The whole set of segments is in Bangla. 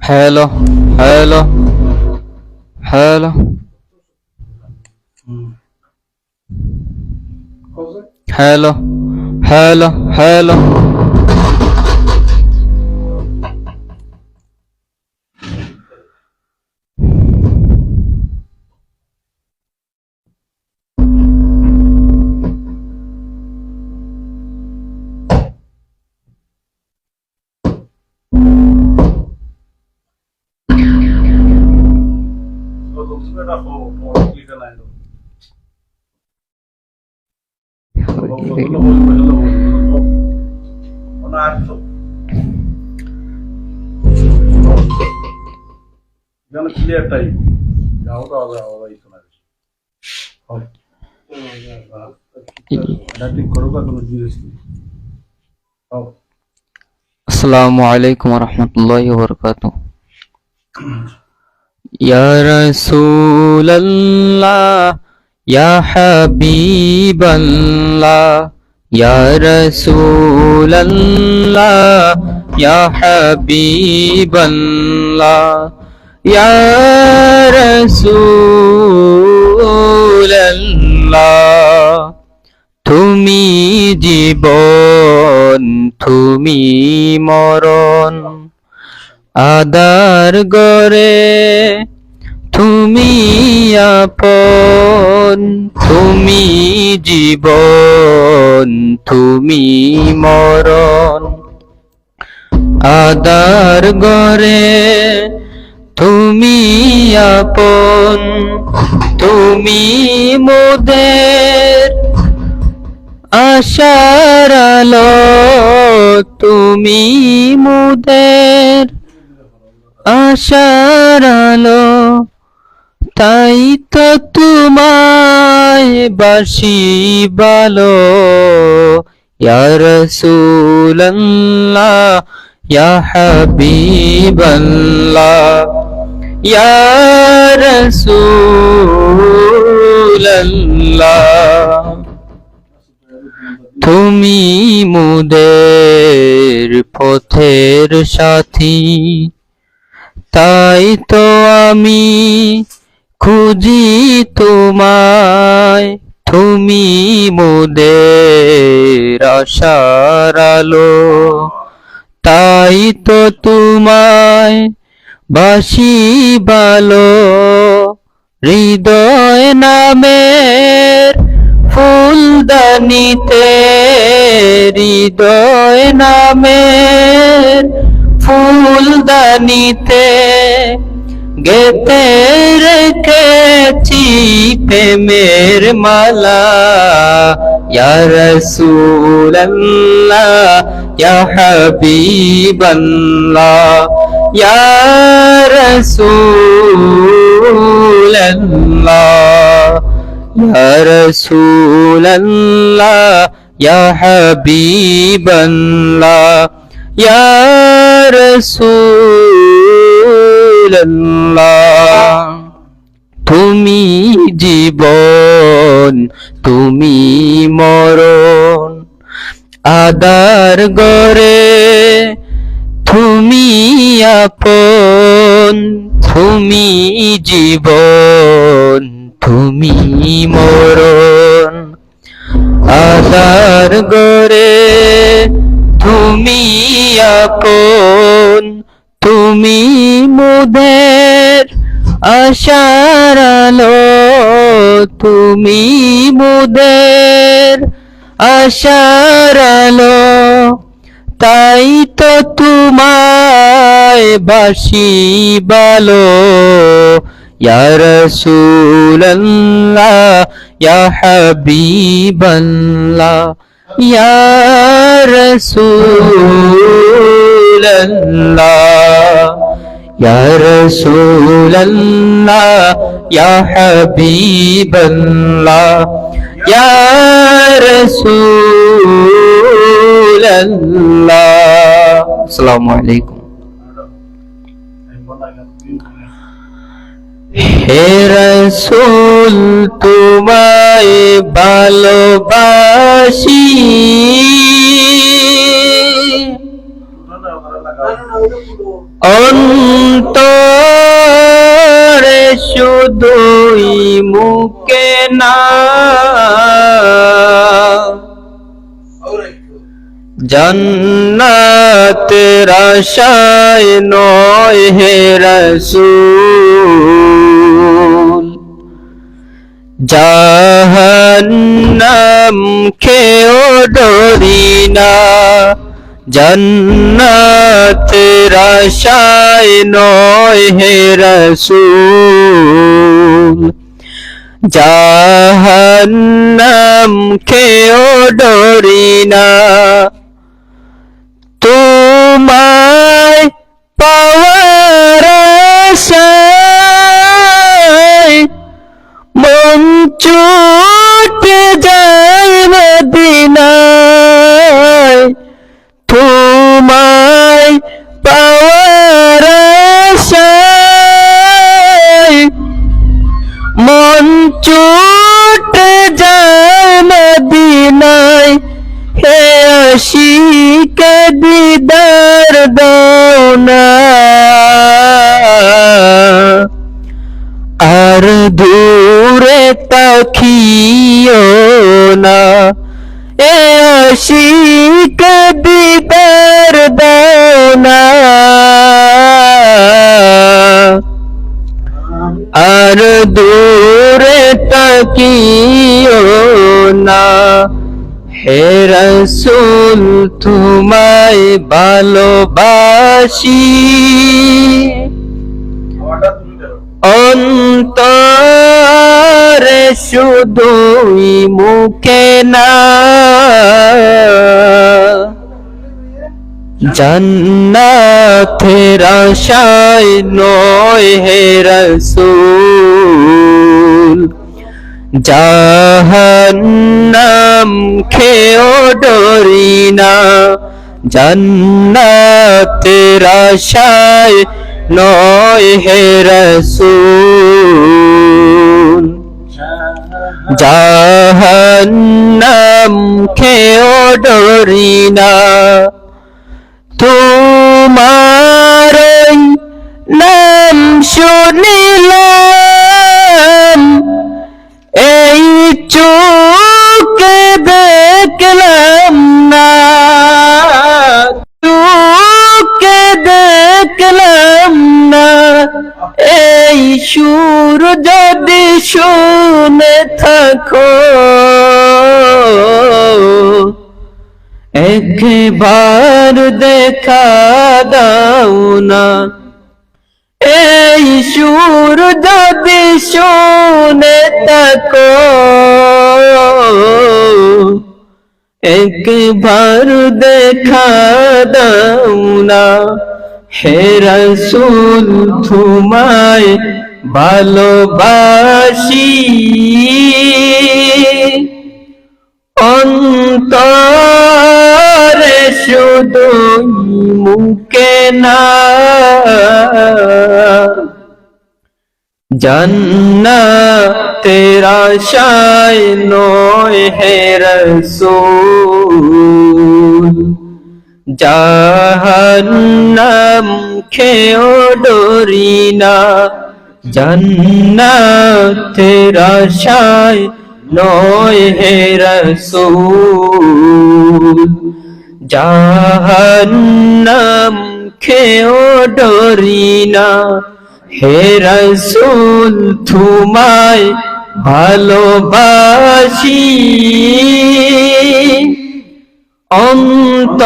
Hello, hello, hello, hello, hello, hello. আসসালামু আলাইকুম রহমতুল্লাহি ওয়া বারাকাতুহু। ইয়া রাসূলাল্লাহ, ইয়া হাবিবাল্লাহ, ইয়া রাসূলাল্লাহ, ইয়া হাবিবাল্লাহ, ইয়া রাসূলাল্লাহ। তুমি জীবন, তুমি মরণ, আদার গরে তুমি আপন। তুমি জীবন, তুমি মরণ, আদার গরে তুমি আপন। তুমি মোদের আশার আলো, তুমি মোদের আশার আলো, তাই তো তোমায় বাসি ভালো। ইয়া রাসূলাল্লাহ, ইয়া হাবিবাল্লাহ, ইয়া রাসূলাল্লাহ। তুমি মোদের পথের সাথী, তাই তো আমি খুঁজি তোমায়। তুমি মোদের আশার আলো, তাই তো তোমায় বাসি ভালো। হৃদয় নামের ফুলদানিতে, হৃদয় নামের ফুলদানিতে গেতে রেখেছি প্রেমের মালা। ইয়া রাসূলাল্লাহ, ইয়া হাবিবাল্লাহ, ইয়া রাসূলাল্লাহ, ইয়া রাসূলাল্লাহ, ইয়া হাবিবাল্লাহ, ইয়া রাসূলাল্লাহ। তুমি জীবন, তুমি মরণ, আদার গরে তুমি আপন। তুমি জীবন, তুমি মরণ, আদার গরে তুমি আপন। তুমি মোদের আশার আলো, তুমি মোদের আশার আলো, তাই তো তোমায় বাসি ভালো। ইয়া রাসূলাল্লাহ, ইয়া হাবিবাল্লাহ, ইয়া রাসূলাল্লাহ, ইয়া রাসূলাল্লাহ, ইয়া হাবিবাল্লাহ, ইয়া রাসূলাল্লাহ। আসসালামু আলাইকুম। হে রাসূল, তোমায় ভালোবাসি, অন্তরে শুধুই মুখে না, জান্নাতের আশায় নয় হে রাসূল, জাহান্নাম খেও ডরি না, জান্নাতের আশায় নয় হে রাসূল, জাহান্নাম খেও ডরি না। তোমায় পাওয়ার আশায় মন ছুটে যায় মদিনায়, তোমায় পাওয়ার আশায় মন ছুটে যায় মদিনায়, হে আশিক দিদার দাও না, আর দূরে তাকিও না, এ আশিক দিদার দাও না, আর দূরে তাকিও না। হে রাসূল তোমায় ভালোবাসি, অন্তরে শুধুই মুখে না, জান্নাতের আশায় নয় হে রাসূল, জাহান্নাম খেও ডরি না, জান্নাতের আশায় নয় হে রাসূল, জাহান্নাম খেও ডরি না। তোমার নাম শুনিলাম, এই চোখে দেখলাম না, চোখে দেখলাম না, এই সুর যদি শুনে থাকো, একবার দেখা দাও না, এই সুর যদি শুনে থাকো, একবার দেখা দাও না। হে রাসূল তোমায় ভালোবাসি, অন্তরে শুধুই মুখে না, জান্নাতের আশায় নয় হে রাসূল, জাহান্নাম খেও ডরি না, জান্নাতের আশায় নয় হে রাসূল, জাহান্নাম খেও ডরি না। হে রাসূল তোমায় ভালোবাসি,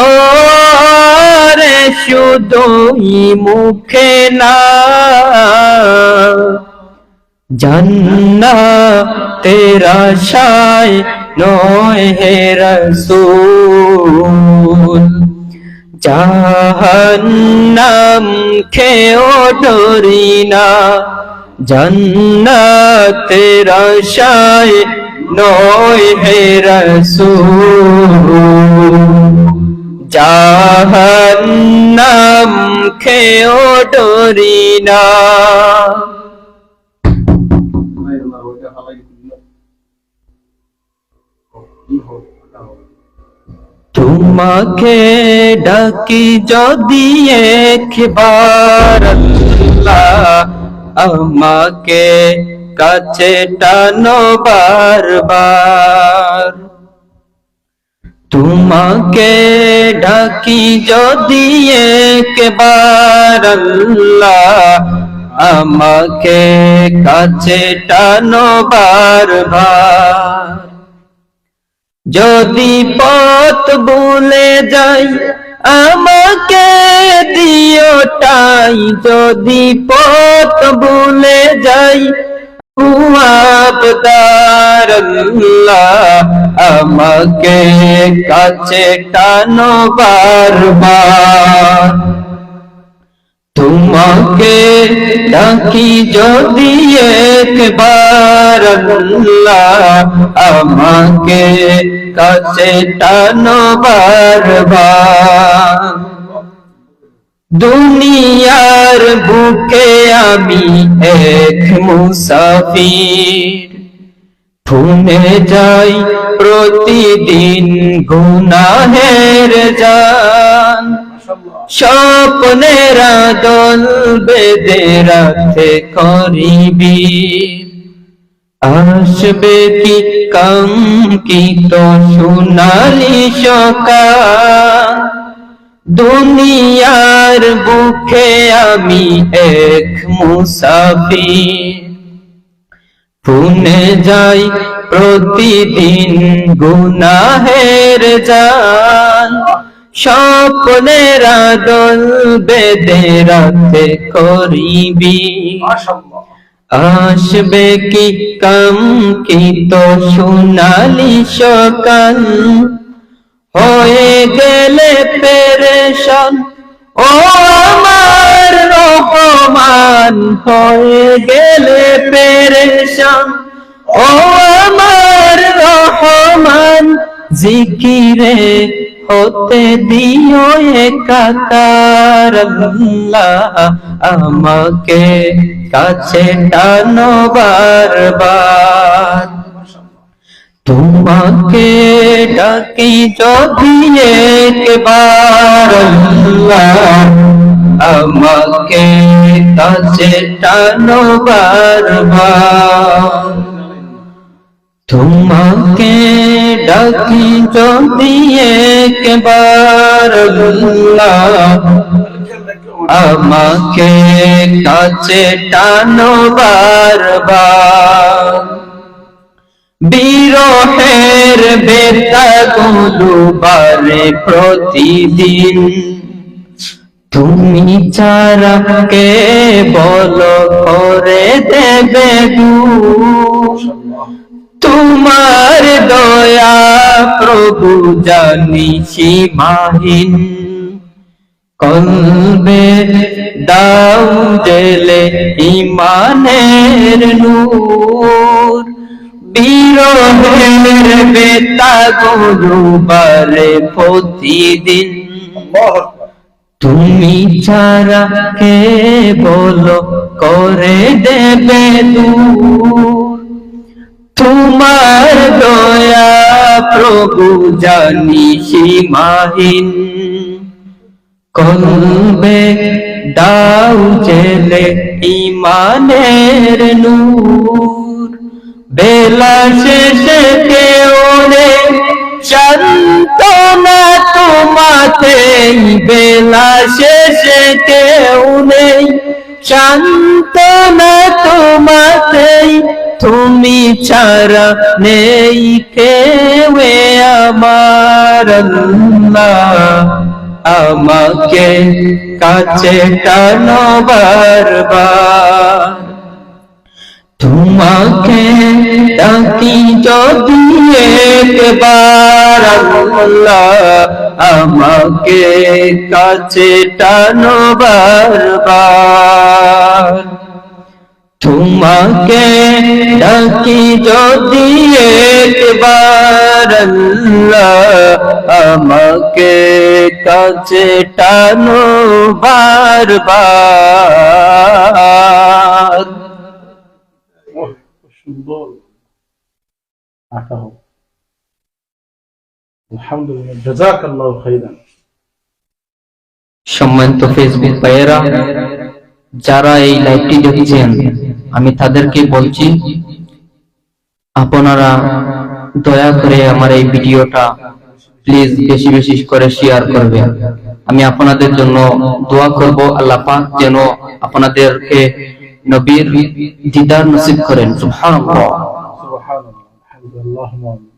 অন্তরে শুধুই মুখে না, জান্নাতের আশায় নয় হে রাসূল, জাহান্নাম খেও ডরি না, জান্নাতের আশায় নয় হে রাসূল, জাহান্নাম খেও ডরি না। তোমাকে ডাকি যদি একবার আল্লাহ, আমাকে কাছে টানো বারবার। তোমাকে ডাকি যদি একবার আল্লাহ, আমাকে কাছে টানো বারবার। যদি পথ ভুলে যাই আমাকে দিও ঠাই, যদি পথ ভুলে যাই আবদার আল্লাহ, আমাকে কাছে টানো বারবার। তোমাকে ডাকি যদি একবার আল্লাহ, আমাকে কাছে টানো বারবার। দুনিয়ার বুকে আমি এক মুসাফির, ভুলে যাই প্রতিদিন গুনাহের জান। স্বপ্নের দল বেঁধে রাখতে করিবি, আসবে কি কাঙ্ক্ষিত সোনালি সকাল। দুনিয়ার বুকে আমি এক মুসাফির, ভুলে যাই প্রতিদিন গুনাহের জাল। স্বপ্নের দল বেঁধে রাখতে করিবি, আসবে কি কাঙ্ক্ষিত সোনালি সকাল। হয়ে গেলে পেরেশান ও আমার রহমান, হয়ে গেলে পেরেশান ও আমার রহমান। জিকিরে হতে দিও একাকার আল্লাহ, আমাকে কাছে টানো বারবার। তোমাকে ডাকি যদি একবার আল্লাহ, আমাকে কাছে টানো বারবার। তোমাকে ডাকি যদি একবার আল্লাহ, আমাকে কাছে টানো বারবার। বিরহের বেতাগুলো বারে প্রতিদিন, তুমি ছাড়া কে বলো করে দেবে দূর। তোমার দয়া প্রভু জানি সীমাহীন, কলবে দাও জেলে ইমানের নূর। বিরহের বেতাগুলো বারে প্রতিদিন, তুমি ছাড়া কে বলো করে দেবে দূর। তোমার দয়া প্রভু জানি সীমাহীন, কলবে দাও জেলে ইমানের নূর। বেলা শেষে কেউ নেই সান্ত্বনা তোমাতেই, বেলা শেষে কেউ নেই সান্ত্বনা তোমাতেই। তুমি ছাড়া নেই কেউ আমার আল্লাহ, আমাকে কাছে টানো বারবার। তোমাকে ডাকি যদি একবার আল্লাহ, আমাকে কাছে টানো বারবার। তোমাকে ডাকি যদি একবার আল্লাহ, আমাকে কাছে টানো বারবার। সুন্দর আঁকা হোক। আলহামদুলিল্লাহ, জাযাকাল্লাহু খাইরান। সম্মানিত ফেসবুক ভাইয়েরা, যারা এই লাইভটি দেখছেন, আমি তাদেরকে বলছি, আপনারা দয়া করে আমার এই ভিডিওটা প্লিজ বেশি বেশি করে শেয়ার করবেন। আমি আপনাদের জন্য দোয়া করব, আল্লাহ পাক যেন আপনাদেরকে নবীর দিদার নসিব করেন। সুবহানাল্লাহ। সুবহানাল্লাহ, আলহামদুলিল্লাহ, আল্লাহুম্মা আমিন।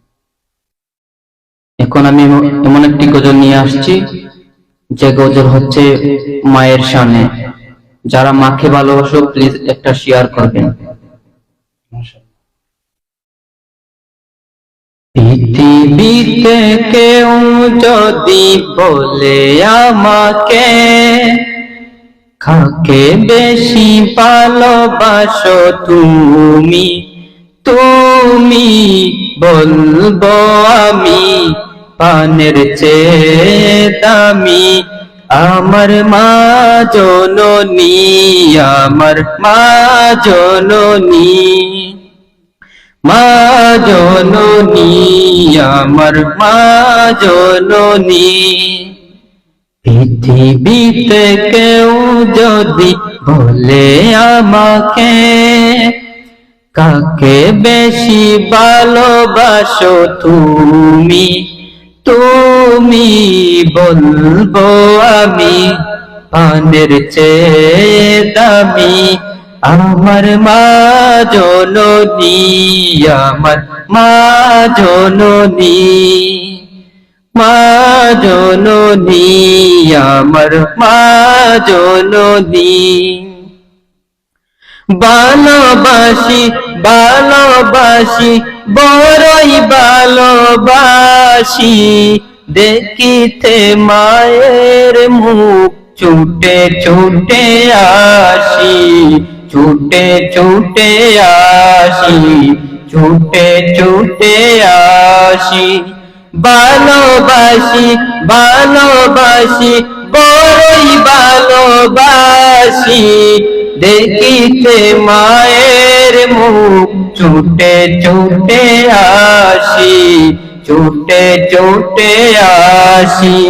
এখন আমি এমন একটি গজল নিয়ে আসছি, যে গজল হচ্ছে মায়ের শানে। যারা মাকে ভালোবাসো প্লিজ একটা শেয়ার করবেন। মাশাআল্লাহ। পৃথিবীতে কেউ যদি বলে আমাকে, কাকে বেশি ভালোবাসো তুমি, তুমি বলবো আমি পানের চেয়ে দামি, আমার মা জননী, আমার মা জননী, মা জননী, আমার মা জননী। পৃথিবীতে কেউ যদি বলে আমাকে, কাকে বেশি ভালোবাসো তুমি, তুমি বলবো আমি পানের চেয়ে দামি, আমার মা জননী, আমার মা জননী, মা জননী, আমার মা জননী। ভালোবাসি ভালোবাসি বড়ই ভালোবাসি, দেখিতে মায়ের মুখ ছুটে ছুটে আসি, ছুটে ছুটে আসি, ছুটে ছুটে আসি। ভালোবাসি ভালোবাসি বড়ই ভালোবাসি, দেখিতে মায়ের মুখ ছুটে ছুটে আসি, ছুটে ছুটে আসি।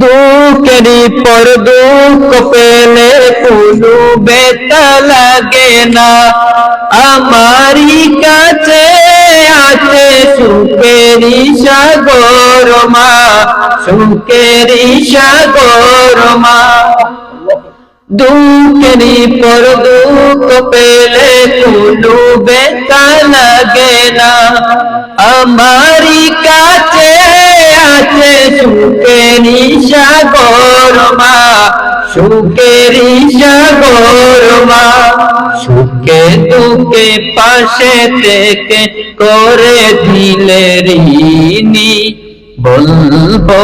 দুঃখেরই পর দুঃখ পেলে কোনো ব্যথা লাগে না, আমারই কাছে আছে সুখেরই সাগর মা, সুখেরই সাগর মা। দুঃখেরই পর দুঃখ পেলে কোনো ব্যথা লাগে না, আমারই কাছে আছে সুখেরই সাগর মা, সুখেরই সাগর মা। সুখে দুঃখে পাশে থেকে করে দিলে ঋণী, বলবো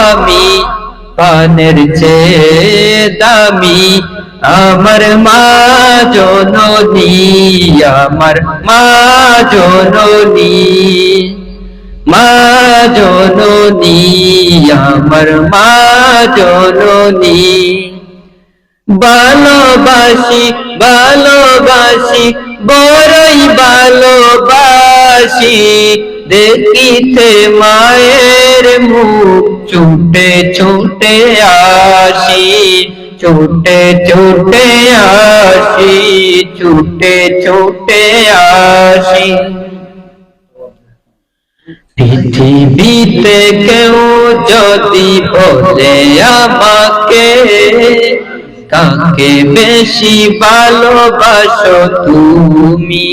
আমি পানের চেয়ে দামি, আমার মা জননী, আমার মা জননী, মা জননী, আমার মা জননী। ভালোবাসি ভালোবাসি বড়ই ভালোবাসি, দেখিতে মায়ের মুখ ছুটে ছুটে আসি, ছুটে ছুটে আসি, ছুটে ছুটে আসি। পৃথিবীতে কেউ যদি বলে আমাকে, কাকে বেশি ভালোবাসো তুমি,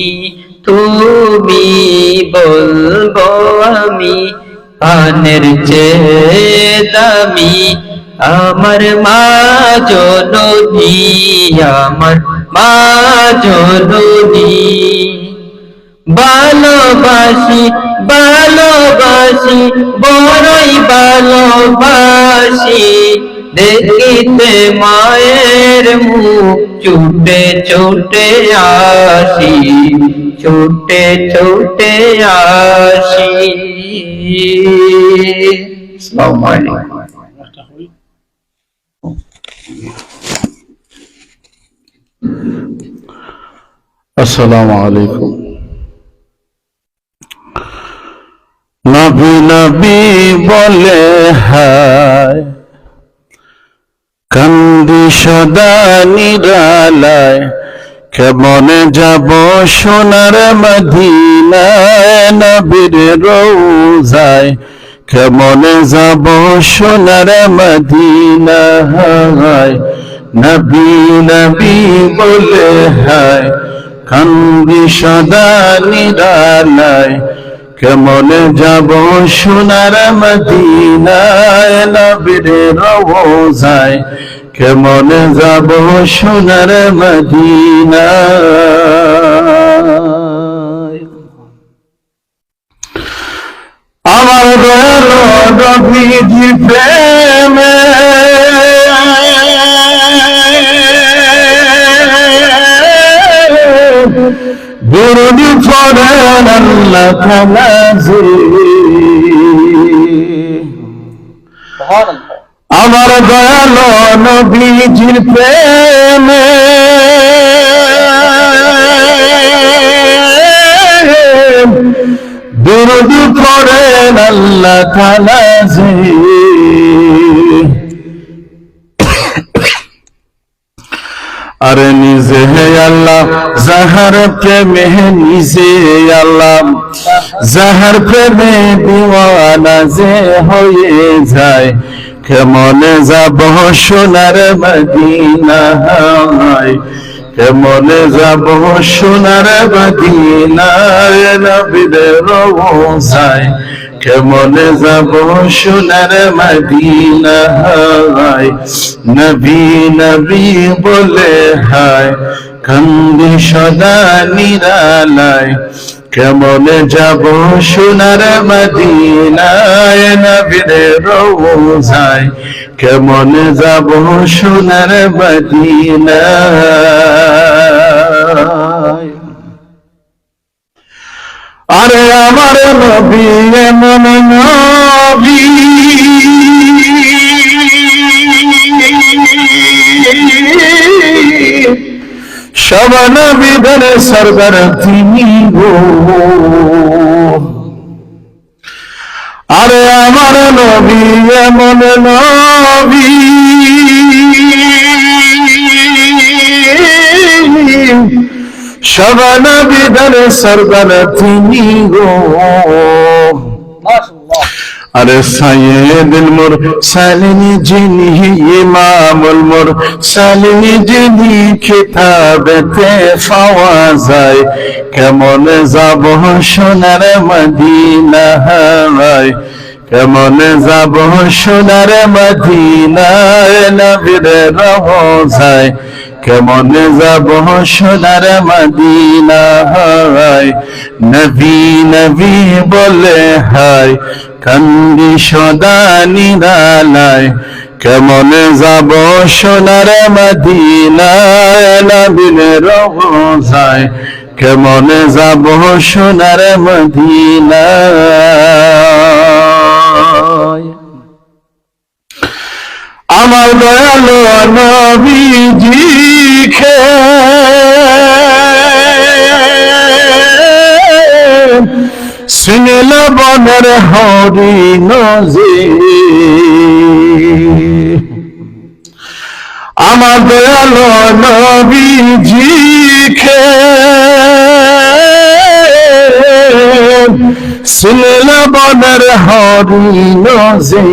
তুমি বলবো আমি পানের চেয়ে দামি, আমার মা জননী, আমার মা জননী। ভালোবাসি ভালোবাসি বড়ই ভালোবাসি, দেখিতে মায়ের মুখ ছুটে ছুটে আসি, ছুটে ছুটে আসি। আসসালামু আলাইকুম। আসসালামু আলাইকুম। নবী নবী নবী বলে হায় কান্দি সদা নিরালায় কেমনে যাব সোনার মদিনায় নবীর রওজায় কেমনে যাব সোনার মদিনায় নবী নবী বলে হায় কান্দি সদা নিরালায় কেমনে যাব সোনার মদিনায় নবীর রওজায় কেমনে যাব সোনার মদিনায় আমার দয়াল নবীজি প্রেমে দুরুদ পড়েন আল্লাহ তাআলা জি আমার দয়াল নবীজির প্রেমে দুরুদ পড়েন আল্লাহ তাআলা জি আরে নিজে হে আল্লাহ যাহার প্রেমে নিজে আল্লাহ যাহার প্রেমে দিওয়ানা যে হয়ে যায় কেমনে যাব সোনার মদিনায় কেমনে যাব সোনার মদিনায় নবীর রওজায় কেমনে যাব সোনার মদিনায় নবী নবী বলে হায় কান্দি সদা নিরালায় কেমনে যাব সোনার মদিনায় নবীর রওজায় কেমনে যাব সোনার মদিনায় আরে আমার নবী এমন নবী সব নবীদের সরদার তিনি গো আরে আমার নবী এমন নবী সব নবীদের সরদার তিনি গো আরে সাইয়েদুল মুরসালিন যিনি ইমামুল মুরসালিন যিনি কিতাবেতে পাওয়া যায় কেমনে যাব সোনার মদিনায় কেমনে যাব সোনার মদিনায় নবীর রওজায় কেমনে যাব সোনার মদিনায় নবী নবী বলে হায় কান্দি সদা নিরালায় কেমনে যাব সোনার মদিনায় নবীর রওজায় কেমনে যাব সোনার মদিনায় আমার দয়াল নবীজি শুনিল বনের হরিণ যে আমার দয়াল নবীজি শুনিল বনের হরিণ যে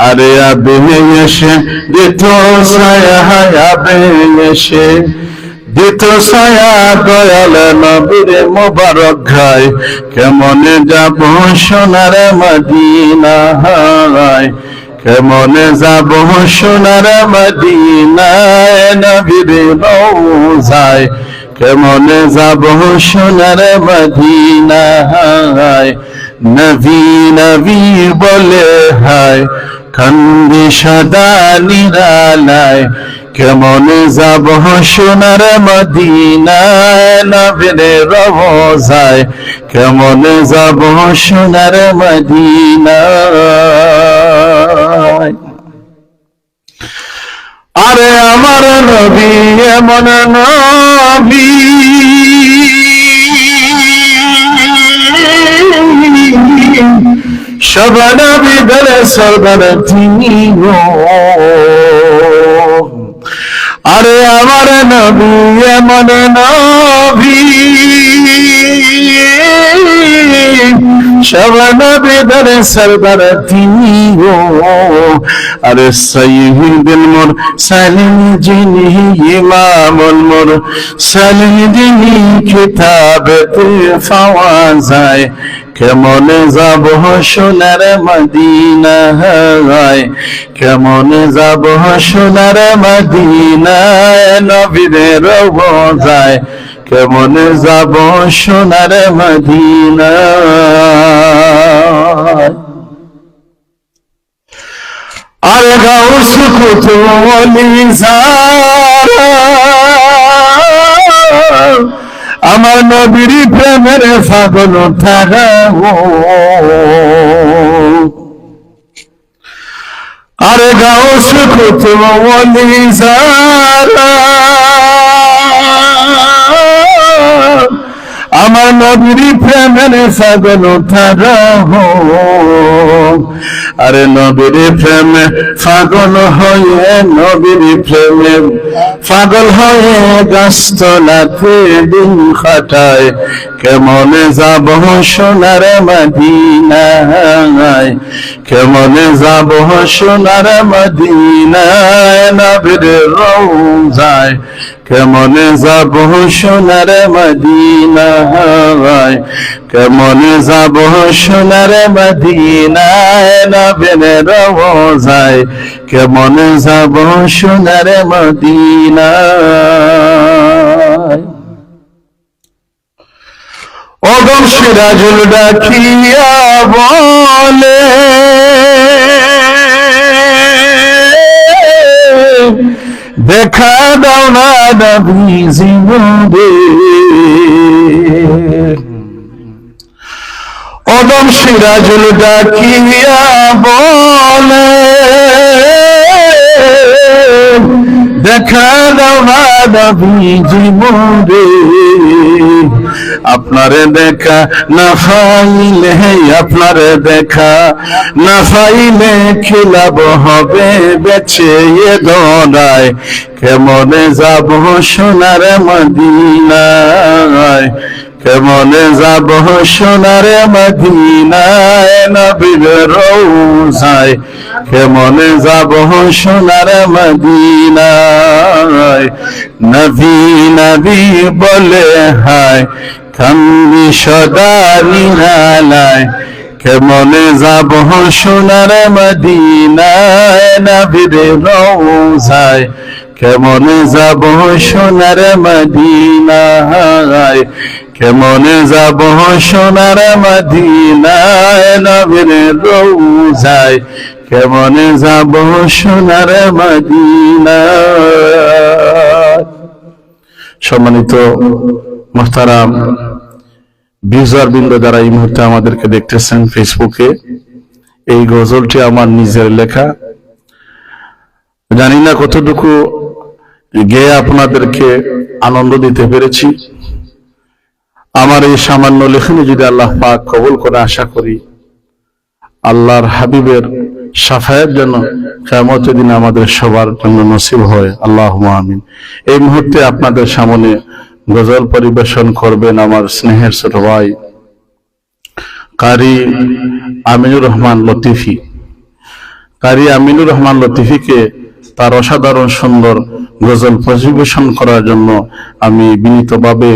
আরে আবে এসে দিত ছায়া আবে এসে দিত ছায়া দয়াল নবীর মোবারক গায় কেমনে যাব সোনার মদিনায় কেমনে যাব সোনার মদিনায় নবীর রওজায় কেমনে যাব সোনার মদিনায় নবী নবী বলে হায় কান্দি সদা নিরালায় কেমনে যাব সোনার মদিনায় নবীর রওজায় কেমনে যাব সোনার মদিনায় আরে আমার নবী এমন নবী সব নবীদের সরদার তিনি গো আরে আমার নবী এমন নবী সব নবীদের সরদার তিনি গো আরে সাইয়্যিদুল মুরসালিন যিনি ইমামুল মুরসালিন যিনি কিতাবেতে পাওয়া যায় কেমন যাব সোনার মদিনায় কেমন যাব সোনার মদিনায় নবীর রওজায় কেমন যাব সোনার মদিনায় আর গাউস কুতুবলি যারা আমার নবীর প্রেমের পাগল তারা আরে গাউস কুতুবলি যারা আমার নবীর প্রেমের পাগল তারা আরে নবীর প্রেমে পাগল হয়ে নবীর প্রেমে পাগল হয়ে গাছতলাতে দিন কাটায় কেমন যাব সোনার মদিনায় কেমন যাব সোনার মদিনায় নবীর রওজায় কেমন যাব সোনার মদিনায় কেমন যাব সোনার মদিনায় নবীর রওজায় কেমন যাব সোনার মদিনায় ওগো সিরাজুল ডাকিয়া বলে দেখা দাও না নবী জীবনে ওদম সিরাজুল ডাকিয়া বলে দেখা দাও না নবী জীবনে আপনারে দেখা না পাইলে আপনারে দেখা না পাইলে খিলাব হবে বেঁচে দৌড়ায় কেমনে যাব সোনার মদিনায় কেমনে যাব সোনার মদিনায় নবীর রওজায় কেমনে যাব সোনার মদিনায় নবী নবী বলে হায় কান্দি সদা নিরালায় কেমনে যাব সোনার মদিনায় নবীর রওজায় কেমনে যাব সোনার মদিনায় কেমনে যাব সোনার মদিনায় নবীর রওজায় কেমনে যাব সোনার মদিনায় সম্মানিত মুহতারাম ভিউয়ার বৃন্দ যারা এই মুহূর্তে আমাদেরকে দেখতেছেন ফেসবুকে এই গজলটি আমার নিজের লেখা জানি না কতটুকু গেয়ে আপনাদেরকে আনন্দ দিতে পেরেছি আমার এই সামান্য লেখনী যদি আল্লাহ পাক কবুল করে আশা করি আল্লাহর হাবিবের শাফায়ের জন্য কিয়ামতের দিন আমাদের সবার জন্য নসিব হয় আল্লাহুম্মা আমিন এই মুহূর্তে আপনাদের সামনে গজল পরিবেশন করবেন আমার স্নেহের ছোট ভাই কারি আমিনুর রহমান লতিফি কারি আমিনুর রহমান লতিফিকে তার অসাধারণ সুন্দর গজল পরিবেশন করার জন্য আমি বিনীতভাবে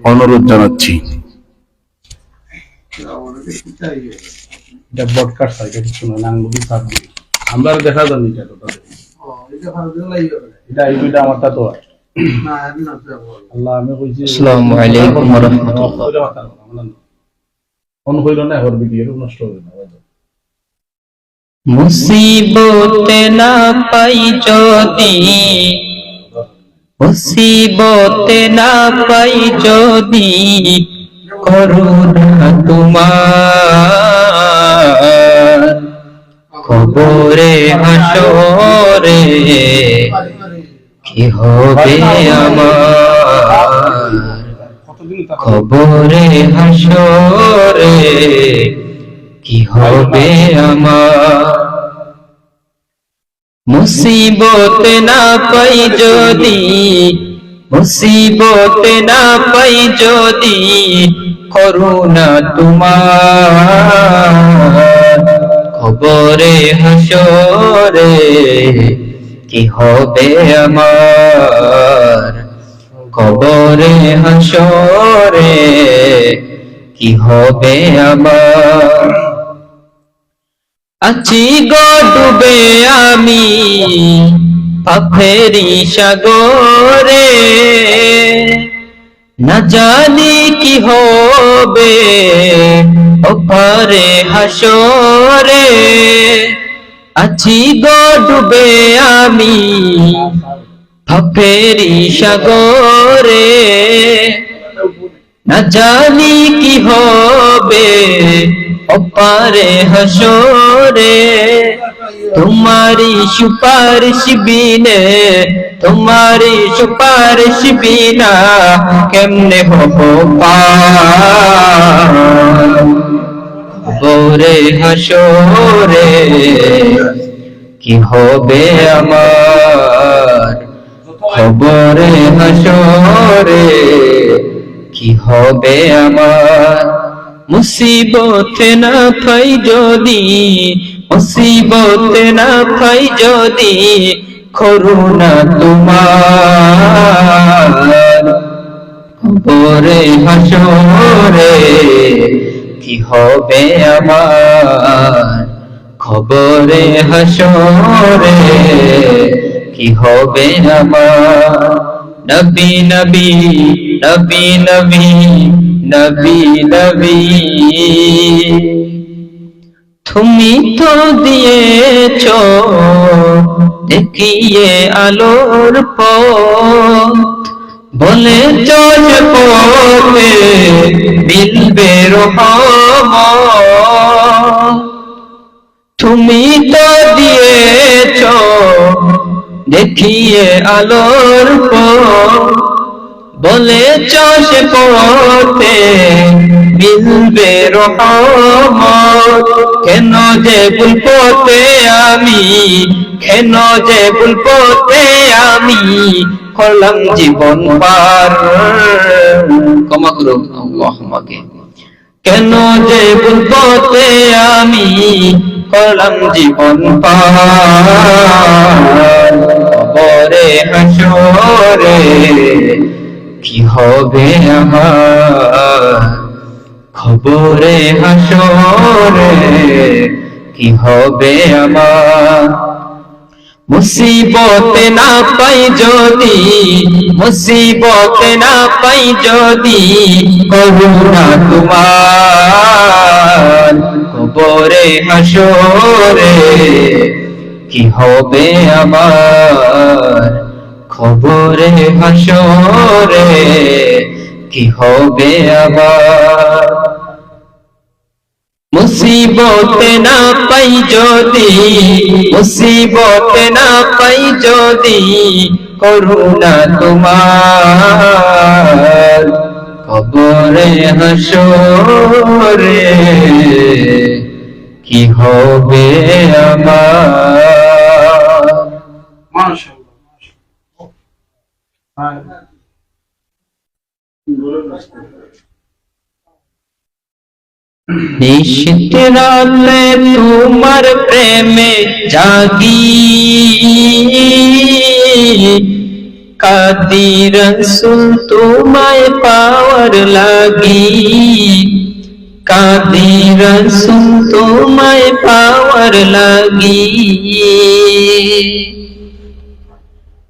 অনুরোধ জানাচ্ছি এটা ব্রডকাস্ট হয় এটা কিছু না আঙ্গুলি সাথ দিই আমরা দেখা জানি এটা তো এটা এই ভিডিও আমারটা তো না আল্লাহ আমি কইছি আসসালামু আলাইকুম ওয়া রাহমাতুল্লাহ অন হইল না ওর ভিডিও নষ্ট হবে না মুসিবতে না পাই যদি মুসিবতে না পাই যদি করুণা তোমার কবরে হাসরে কি হবে আমার কবরে হাসরে কি হবে আমার। মুসিবত না পাই যদি, মুসিবত না পাই যদি, করুণা তোমার। কবরে হাসরে কি হবে আমার। কবরে হাসরে কি হবে আমার। আছি গো ডুবে আমি পাপেরি সাগরে, না জানি কি হবে ওপারে হাসরে। আছি গো ডুবে আমি পাপেরি সাগরে, না জানি কি হবে ওপারে হাসরে। তোমারি সুপারিশ বিনে, তোমারি সুপারিশ বিনা কেমনে হব পার। কবরে হাসরে কি হবে আমার। কবরে হাসরে কি হবে আমার। মুসিবত না পাই যদি, মুসিবত না পাই যদি, করুণা তোমার। কবরে হাসরে কি হবে আমার। কবরে হাসরে কি হবে আমার। নবী নবী নবী নবী নবী নবী, তুমি তো দিয়েছ দেখিয়ে আলোর পথ। বলেছ যে পথে মিলবে রহমত। তুমি তো দিয়েছ দেখিয়ে আলোর পথ। বলেছ সে পথে মিলবে রহমত। কেন যে ভুল পথে আমি, কেন যে ভুল পথে আমি করলাম জীবন পার। ক্ষমা করো আল্লাহ আমাকে। কেন যে ভুল পথে আমি করলাম জীবন পার। কবরে হাসরে কি হবে আমার। কবরে হাসরে কি হবে আমার। মুসিবত না পাই যদি, মুসিবত না পাই যদি, করুণা তোমার। কবরে হাসরে কি হবে আমার। কবরে হাসরে কি হবে আমার। মুসিবত না পাই যদি, মুসিবত না পাই যদি, করুণা তোমার। কবরে হাসরে কি হবে আমার। নিশিত রাতে তোমার প্রেমে জাগি, কাঁদি রাসূল তোমায় পাওয়ার লাগি। কাঁদি রাসূল তোমায় পাওয়ার লাগি।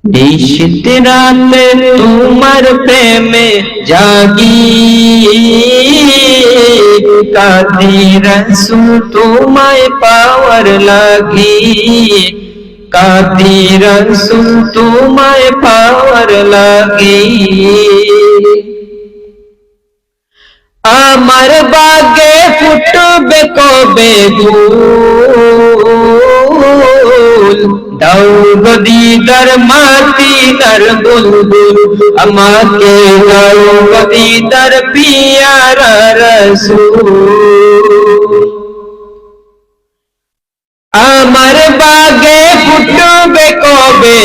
নিশিত রাতে তোমার প্রেমে জাগি, কাঁদি রাসূল তোমায় পাওয়ার লাগি। কাঁদি রাসূল তোমায় পাওয়ার লাগি। আমার বাগে ফুটবে কবে ফুল, দাও গো দিদার মদিনার বুলবুল। আমাকে দাও গো দিদার পিয়ারা রাসূল। আমার বাগে ফুটবে কবে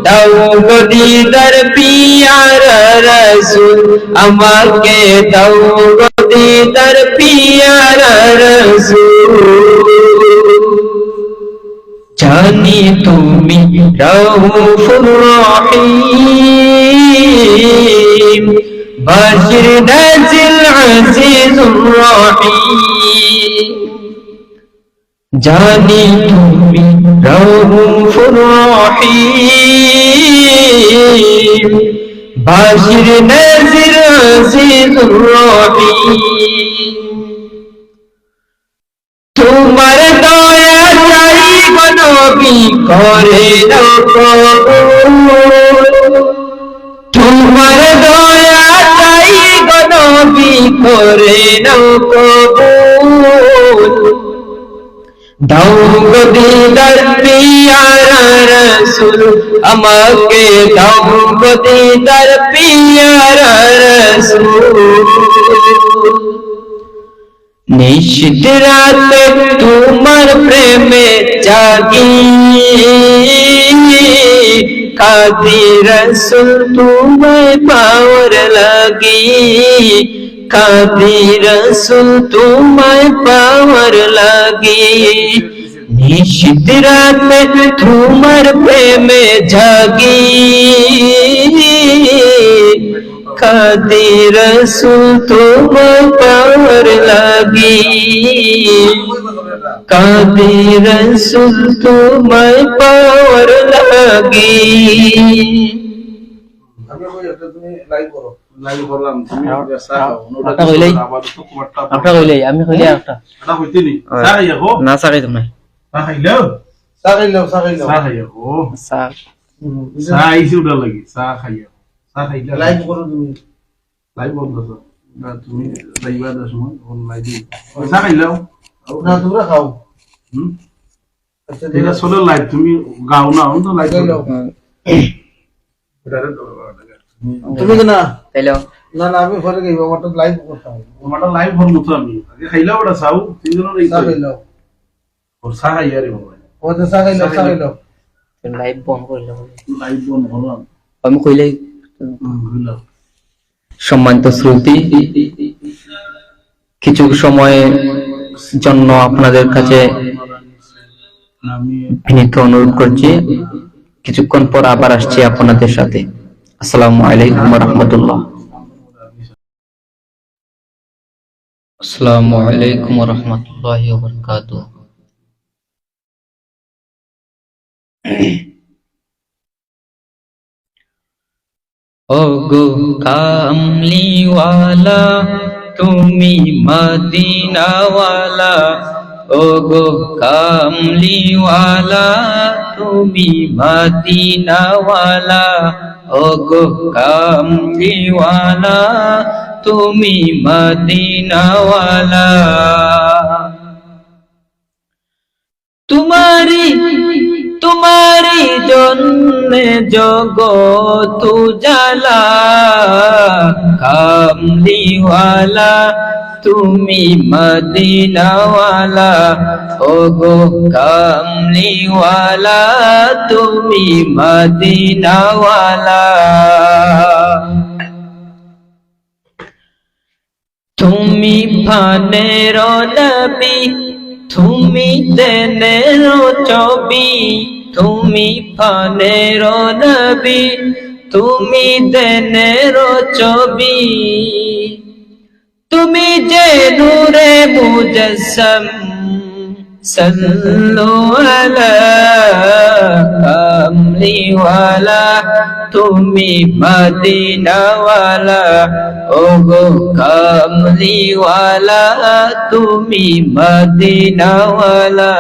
দাও গো দিদার পিয়ার রসুল আমাকে দাও গো দিদার পিয়ার রসুল জানি তুমি রউফুর রহিম বাশির নাজিল আজিজুর রহিম জানি তুমি রউফুর রহিম বাশির নাজিল আজিজুর রহিম তোমার দয়া চাই গো নবী করে দাও কবুল তোমার দয়া চাই গো নবী করে দাও কবুল দাও গো দিদার পিয়ারা রসুল আমাকে দাও গো দিদার পিয়ারা রসুল নিশিত রাতে তোমার প্রেমে জাগি কাঁদি রসুল তোমায় পাওয়ার লাগি কাঁদি রসুল তোমায় পাওয়ার লাগি নিশিত রাতে তোমার প্রেমে জাগি কাঁদি রসুল তোমায় পাওয়ার লাগি কাঁদি রসুল তোমায় পাওয়ার লাগি আমি কইলে একটা না চাকাই তো নাই তুমি গাও না লাইভ তুমি না তাইলো না না আমি ঘরে গেই আমারটা লাইভ করতে হবে আমারটা লাইভ হল মতো আমি আগে খাইলাও ওটা চাও তিনজনের এই খাইলাও ওর চা খাইয়া রে বাবা ও তো চা খাইলাও লাইভ বন্ধ করলে লাইভ বন্ধ হলাম আমি কইলে হইলাম সম্মানিত শ্রোতী কিছু সময় জন্য আপনাদের কাছে আমি বিনীত অনুরোধ করছি কিছুক্ষণ পর আবার আসছি আপনাদের সাথে আসসালামু আলাইকুম ওয়া রাহমাতুল্লাহ আসসালামু আলাইকুম ওয়া রাহমাতুল্লাহি ওয়া বারাকাতুহু ও গো কামলিওয়ালা তুমি মদিনাওয়ালা ও গো কামলিওয়ালা তুমি মদিনাওয়ালা ও গো কামলিওয়ালা তুমি মদিনাওয়ালা তোমারি জন্যে জগৎ উজালা কামলিওয়ালা তুমি মদিনাওয়ালা ও গো কামলিওয়ালা তুমি মদিনাওয়ালা তুমি ফানের নবী তুমি দেনের ছবি তুমি ফানের নবী তুমি দেনের ছবি তুমি যে নূরে মুজসম সল্লু আলা কামলিওয়ালা তুমি মদিনাওয়ালা ও গো কামলিওয়ালা তুমি মদিনাওয়ালা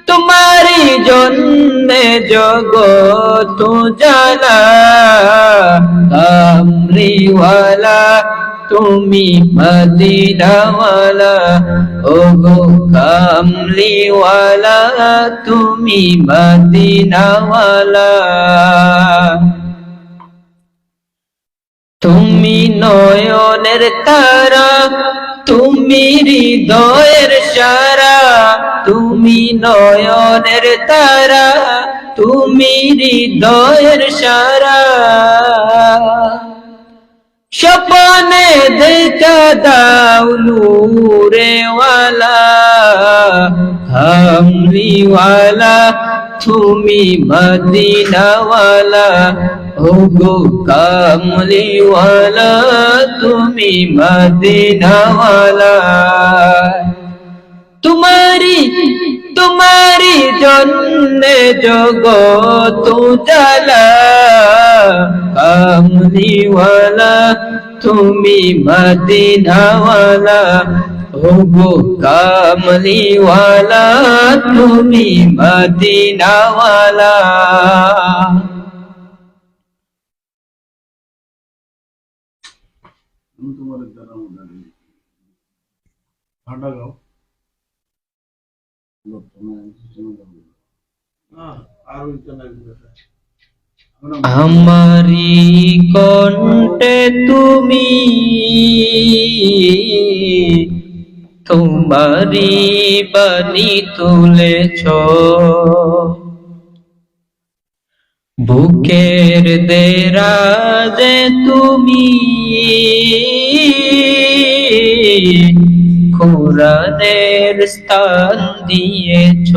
তোমারি জন্যে জগৎ জানা কামলিওয়ালা তুমি মদিনাওয়ালা ও গো কামলিওয়ালা তুমি মদিনাওয়ালা তুমি নয়নে নয়নের তারা, তুমি হৃদয়ের সারা, তুমি নয়নের তারা, তুমি হৃদয়ের সারা। স্বপ্নে দেখা দাও নূরে ওয়ালা, কামলিওয়ালা, তুমি মদিনাওয়ালা, ওগো কামলিওয়ালা, তুমি মদিনাওয়ালা। তোমারি জন্যে জগত উজালা, কামলিওয়ালা, তুমি মদিনাওয়ালা, ওগো কামলিওয়ালা, তুমি মদিনাওয়ালা। তোমার দ্বারা ভাটা গাও আর আমারি কণ্ঠে তুমি, তোমারি বাণী তুলেছ, বুকের দেরাজে তুমি কোরআনের স্থান দিয়েছ।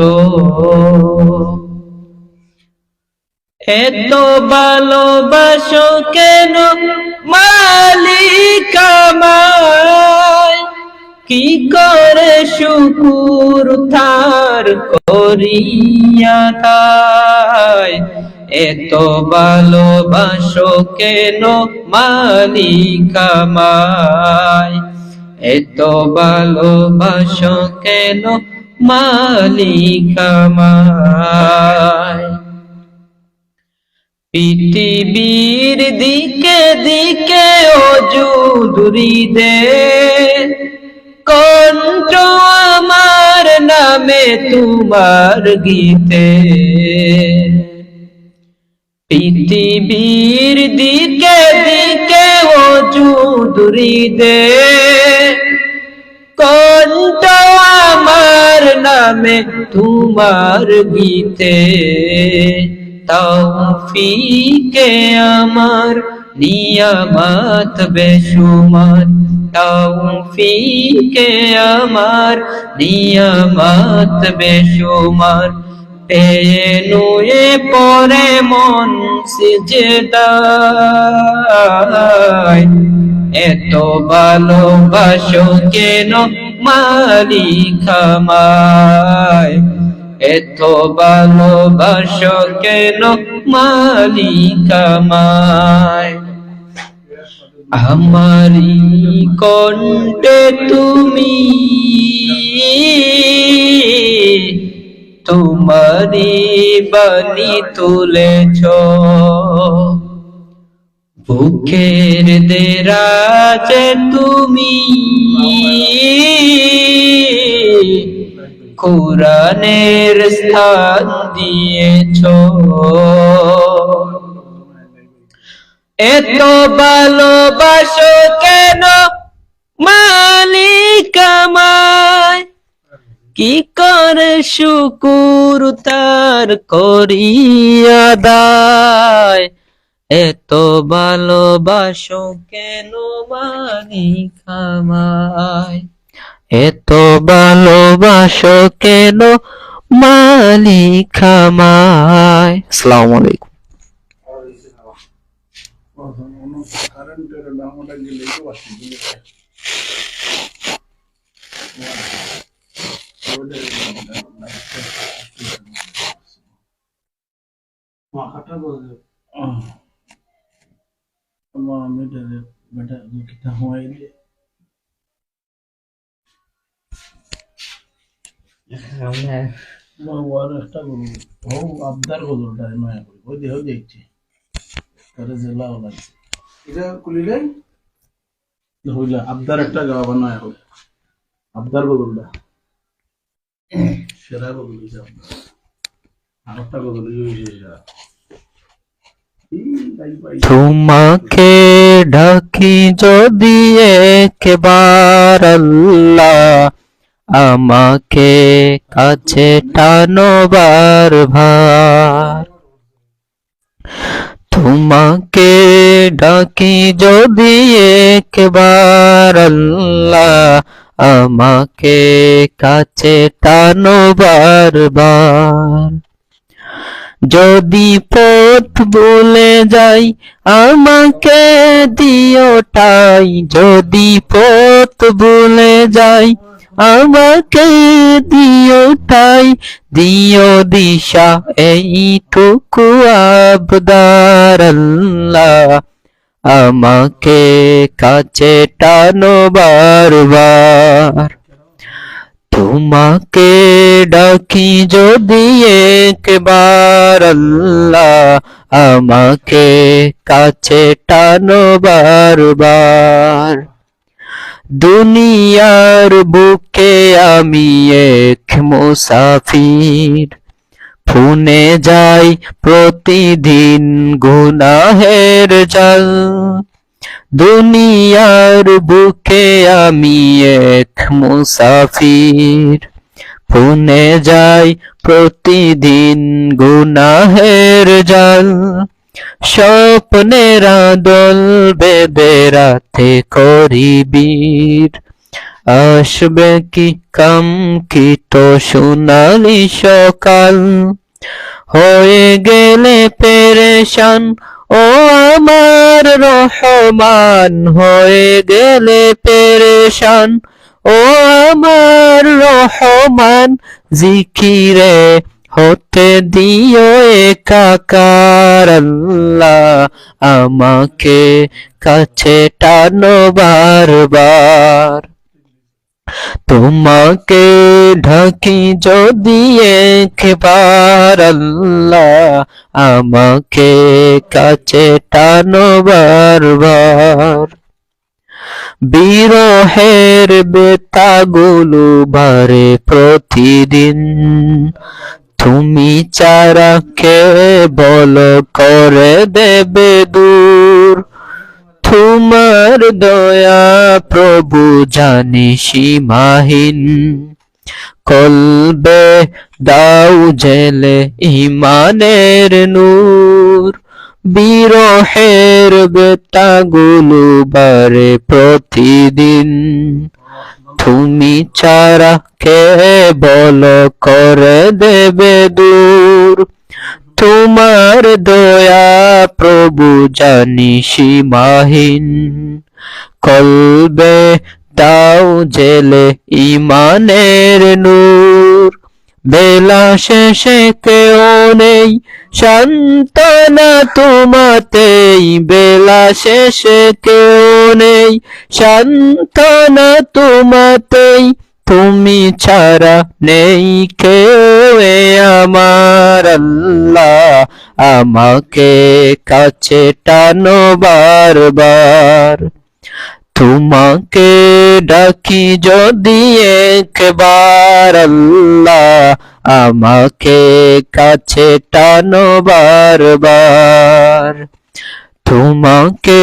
এত ভালোবাসো কেন মালিক আমায়, কি করে শুকুর তার করিয়া তাই। এত ভালোবাসো কেন মালিক আমায়, এত ভালোবাসো কেন মালিক আমায়। পৃথিবীর দিকে দিকে অজুদুরি দে, কণ্ঠ আমার নামে তোমার গীতে। পৃথিবীর দিকে দিকে অজুদুরি দে, কণ্ঠ আমার নামে তোমার গীতে। তৌফিকে আমার নিয়ামত বেশুমার, তৌফিকে আমার নিয়ামত বেশুমার। পেয়ে নুয়ে পরে মন সিজদায়, এত ভালোবাসো কেন মালিক আমায়, এত ভালোবাসো কেন মালিক আমায়। আমারি কণ্ঠে তুমি, তোমারি বাণী তুলেছ, বুকের দেরাজে তুমি কোরআনের স্থান দিয়েছ। এত ভালোবাসো কেন মালিক আমায়, কি করে শুকুর তার করিয়া দায়। এত ভালোবাসো কেন মালিক আমায়, এত ভালোবাসো কেন মালিক আমায়। আসসালামু আলাইকুম। কারেন্টের দামটা গেলে তো বাড়ছে মাখাটা বলে আমার মেয়েটারে বেটা কিতা হয় রে ওর একটা গরু ও আবদার গরুটা নয়া করি ওই দেহ দেখছি তারে জেলাও লাগছে এটা খুলিলে হইলা আবদার একটা গাওয়া নয়া হোক আবদার গরুটা সেরা গরু হইছে আর একটা গরু হইছে সেরা তোমাকে ডাকি যদি একবার আল্লাহ, আমাকে কাছে টানোবার ভার। তোমাকে ডাকি যদি একবার আল্লাহ, আমাকে কাছে টানোবার ভার। যদি পথ ভুলে যাই আমাকে দিও ঠাই, যদি পথ ভুলে যাই আমাকে দিও ঠাই, দিও দিশা এইটুকু আবদার আল্লাহ, আমাকে কাছে টানো বারবার। তোমাকে ডাকি যদি একবার আল্লাহ, আমাকে কাছে টানো বারবার। দুনিয়ার বুকে আমি এক মুসাফির, ফুনে যাই প্রতিদিন গুনাহের জাল। দুনিয়ার বুকে আমি এক মুসাফির, ফুনে যাই প্রতিদিন গুনাহের জাল। স্বপ্নের দল বেঁধে রাতে করি বীর, আসবে কি কাঙ্ক্ষিত সোনালি সকাল। হয়ে গেলে পেরেশান ও আমার রহমান, হয়ে গেলে পেরেশান ও আমার রহমান। জিকিরে হতে দিও একাকার আল্লাহ, আমাকে কাছে টানো বারবার। তোমাকে ঢাকি যদি একবার আল্লাহ, আমাকে কাছে টানো বারবার। বিরহের বেতাগুলো বারে প্রতিদিন, তুমি চারা কে বলো করে দেবে দূর। তোমার দয়া প্রভু জানি সীমাহীন, কলবে দাও জেলে ইমানের নূর। বিরহের বেতাগুলো বারে প্রতিদিন, তুমি চারা কে বলো করে দেবে দূর। তোমার দয়া প্রভু জানি সীমাহীন, কলবে দাও জেলে ইমানের নূর। বেলা শেষে কেউ নেই সান্ত্বনা তোমাতেই, বেলা শেষে কেউ নেই সান্ত্বনা তোমাতেই। তুমি ছাড়া নেই কেউ আমার আল্লাহ, আমাকে কাছে টানো বারবার। তোমাকে ডাকি যদি একবার আল্লাহ, আমাকে কাছে টানো বারবার। তোমাকে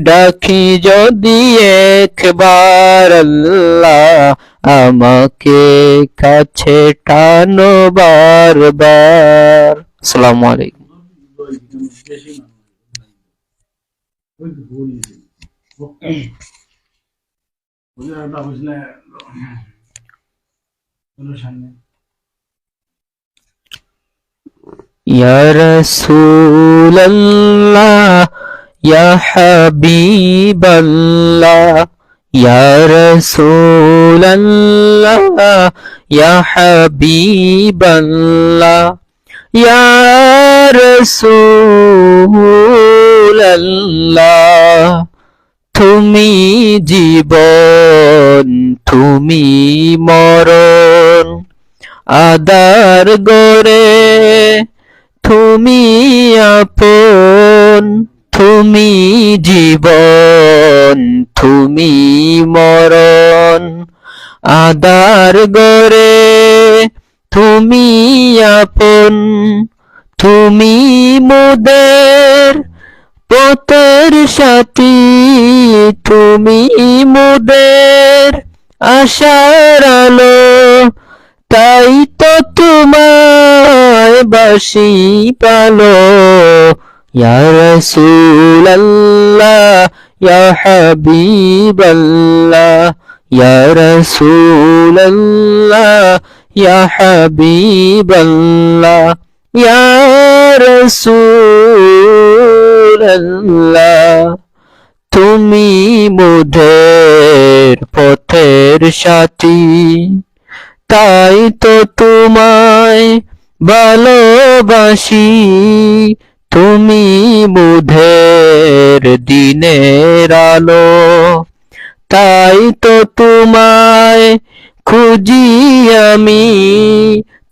ডাকি যদি একবার আল্লাহ, আমাকে কাছে টানো বারবার। আসসালামু আলাইকুম। ইয়া রাসূলুল্লাহ ইয়া হাবিবাল্লাহ, ইয়া রাসূলুল্লাহ ইয়া হাবিবাল্লাহ, ইয়া রাসূলুল্লাহ। তুমি জীবন তুমি মরণ, আদার গরে তুমি আপন। তুমি জীবন তুমি মরণ, আদার গরে তুমি আপন। তুমি মোদের পথের সাথী, তুমি মোদের আশার আলো, তাই তো তোমায় বাসি পালো। ইয়া রাসূলাল্লাহ, ইয়া হাবিবাল্লাহ, ইয়া রাসূলাল্লাহ, ইয়া হাবিবাল্লাহ, ইয়া রাসূলাল্লাহ। তুমি মোদের পথের সাথী, তাই তো তোমায় ভালোবাসি। তুমি মোদের দিনের আলো, তাই তো তোমায় খুঁজি আমি।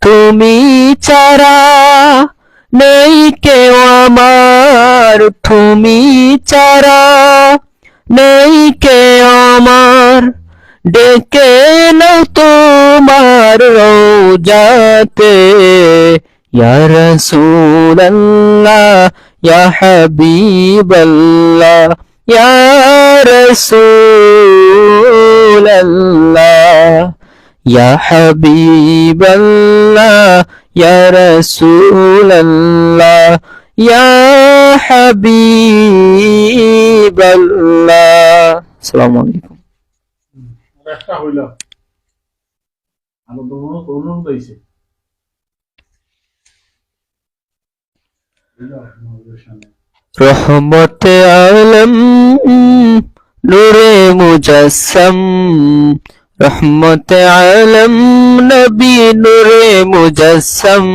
তুমি ছাড়া নেই কেউ আমার, তুমি ছাড়া নেই কেউ আমার, ডেকে নাও তোমার রওজাতে। ইয়া রাসূলাল্লাহ, ইয়া হাবিবাল্লাহ, ইয়া রাসূলাল্লাহ, ইয়া হাবিবাল্লাহ, ইয়া রাসূলাল্লাহ, ইয়া হাবিবাল্লাহ। আসসালামু আলাইকুম। একটা হইল আরো দোনো হইছে রহমতে আলম নূরে মুজাসসাম, রহমতে আলম নবী নূরে মুজাসসাম।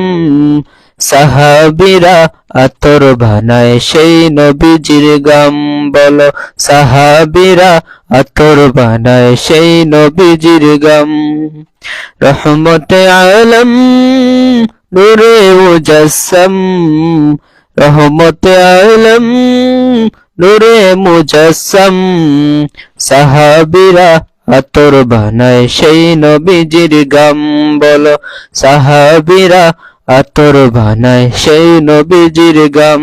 সাহাবীরা আতর বানায় সেই নবীজির গাম বলো, সাহাবীরা আতর বানায় সেই নবীজির গাম। রহমতে আলম নূরে মুজাসসাম, রহমতে আলম নূরে মুজাসসাম। সাহাবীরা আতর বানায় সেই নবীজির গাম বলো, সাহাবীরা আতর বানায় সেই নবীজির গাম।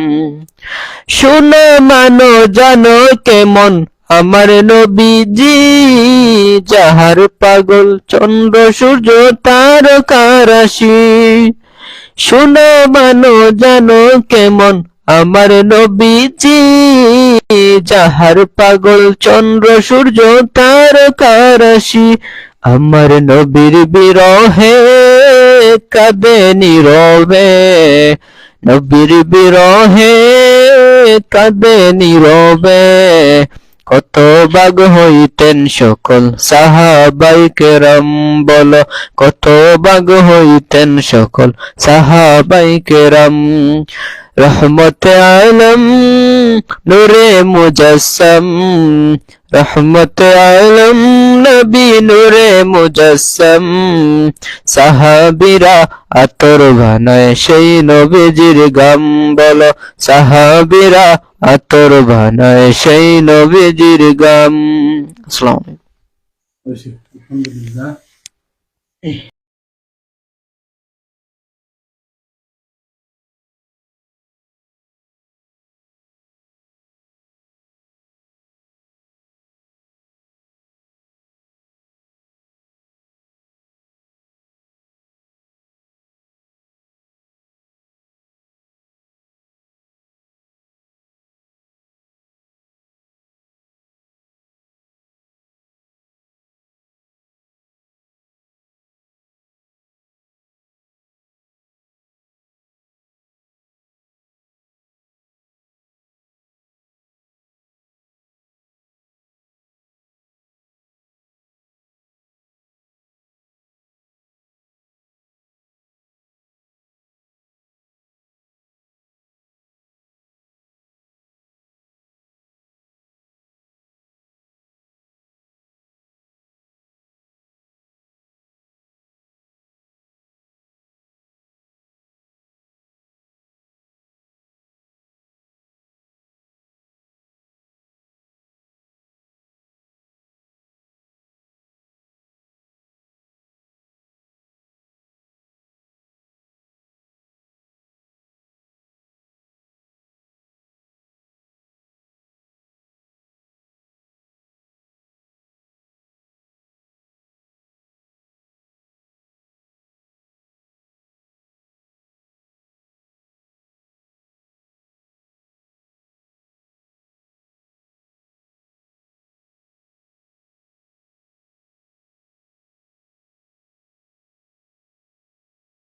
শুনো মানো জানো কেমন আমার নবীজি, যাহার পাগল চন্দ্র সূর্য তারকা রাশি। শুনো মানো জানো কেমন আমার নবীজি, যাহার পাগল চন্দ্র সূর্য তারকা রাশি। আমার নবীর বিরহে কাঁদে নীরবে, নবীর বিরহে কাঁদে নীরবে। কত ভাগ হইতেন সকল সাহাবায়ে কেরাম বলো, কত ভাগ হইতেন সকল সাহাবায়ে কেরাম। রহমতে আলম নূরে মুজাসসাম, রহমতে আলম নবী নূরে মুজাসসাম। সাহাবীরা আতর বানায় সেই নবীজির গাম বলো, সাহাবীরা আতর বানায় সেই নবীজির গাম। আসসালামু আলাইকুম। হইছে আলহামদুলিল্লাহ।